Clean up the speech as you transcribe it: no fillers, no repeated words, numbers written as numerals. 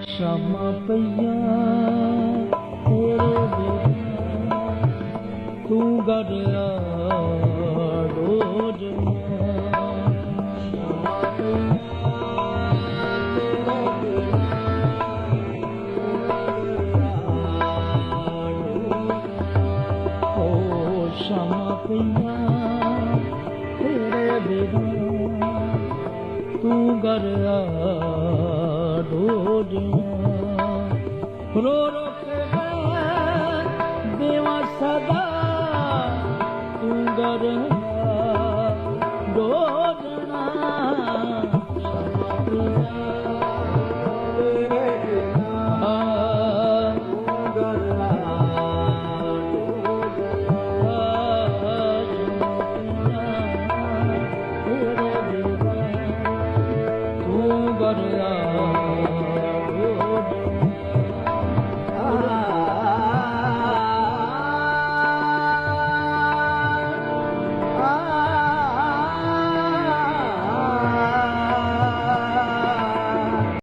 ਸ਼ਾਮਾਂ ਪਈਆਂ ਤੇਰੇ ਬਿਨਾਂ ਤੂੰ ਗੜਿਆ ਡੋਜੀਆਂ ਸ਼ਾਮਾਂ ਪਈਆਂ ਤੇਰੇ ਬਿਨਾਂ ਤੂੰ ਗੜਿਆ ਡੋਜੀਆਂ ਰੋ ਰੋ